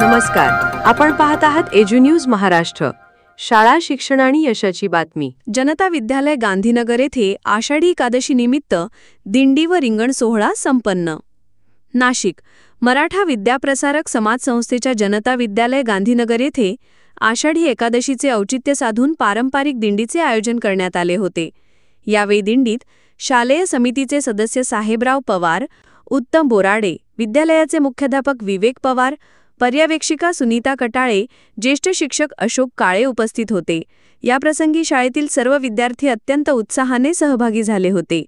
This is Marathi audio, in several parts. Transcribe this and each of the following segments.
नमस्कार, आपण पाहत आहात एज्यू न्यूज महाराष्ट्र. शाळा शिक्षण आणि यशाची बातमी. जनता विद्यालय गांधीनगर येथे आषाढी एकादशी निमित्त दिंडी व रिंगण सोहळा संपन्न. नाशिक. मराठा विद्याप्रसारक समाज संस्थेच्या जनता विद्यालय गांधीनगर येथे आषाढी एकादशीचे औचित्य साधून पारंपरिक दिंडीचे आयोजन करण्यात आले होते. यावेळी दिंडीत शालेय समितीचे सदस्य साहेबराव पवार, उत्तम बोराडे, विद्यालयाचे मुख्याध्यापक विवेक पवार, पर्यवेक्षिका सुनीता कटाळे, ज्येष्ठ शिक्षक अशोक काळे उपस्थित होते. याप्रसंगी शाळेतील सर्व विद्यार्थी अत्यंत उत्साहाने सहभागी झाले होते.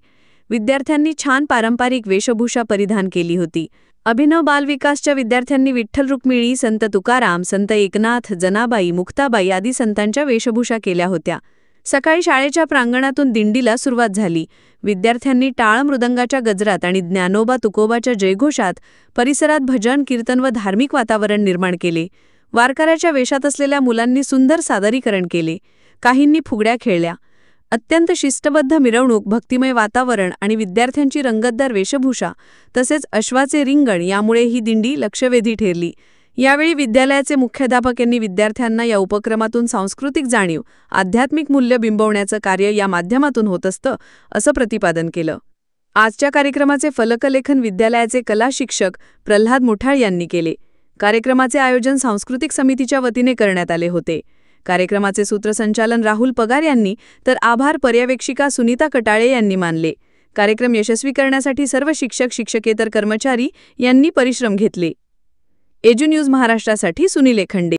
विद्यार्थ्यांनी छान पारंपरिक वेशभूषा परिधान केली होती. अभिनव बालविकासच्या विद्यार्थ्यांनी विठ्ठल रुक्मिणी, संत तुकाराम, संत एकनाथ, जनाबाई, मुक्ताबाई आदी संतांच्या वेशभूषा केल्या होत्या. सकाळी शाळेच्या प्रांगणातून दिंडीला सुरुवात झाली. विद्यार्थ्यांनी टाळ मृदंगाच्या गजरात आणि ज्ञानोबा तुकोबाच्या जयघोषात परिसरात भजन, कीर्तन व धार्मिक वातावरण निर्माण केले. वारकऱ्याच्या वेशात असलेल्या मुलांनी सुंदर सादरीकरण केले. काहींनी फुगड्या खेळल्या. अत्यंत शिस्तबद्ध मिरवणूक, भक्तिमय वातावरण आणि विद्यार्थ्यांची रंगतदार वेशभूषा तसेच अश्वाचे रिंगण यामुळे ही दिंडी लक्षवेधी ठरली. यावेळी विद्यालयाचे मुख्याध्यापक यांनी विद्यार्थ्यांना या उपक्रमातून सांस्कृतिक जाणीव, आध्यात्मिक मूल्य बिंबवण्याचं कार्य या माध्यमातून होत असतं, असं प्रतिपादन केलं. आजच्या कार्यक्रमाचे फलकलेखन विद्यालयाचे कला शिक्षक प्रल्हाद मुठाळ यांनी केले. कार्यक्रमाचे आयोजन सांस्कृतिक समितीच्या वतीने करण्यात आले होते. कार्यक्रमाचे सूत्रसंचालन राहुल पगार यांनी तर आभार पर्यवेक्षिका सुनीता कटाळे यांनी मानले. कार्यक्रम यशस्वी करण्यासाठी सर्व शिक्षक, शिक्षकेतर कर्मचारी यांनी परिश्रम घेतले. एज्यू न्यूज महाराष्ट्रासाठी सुनील एखंडे.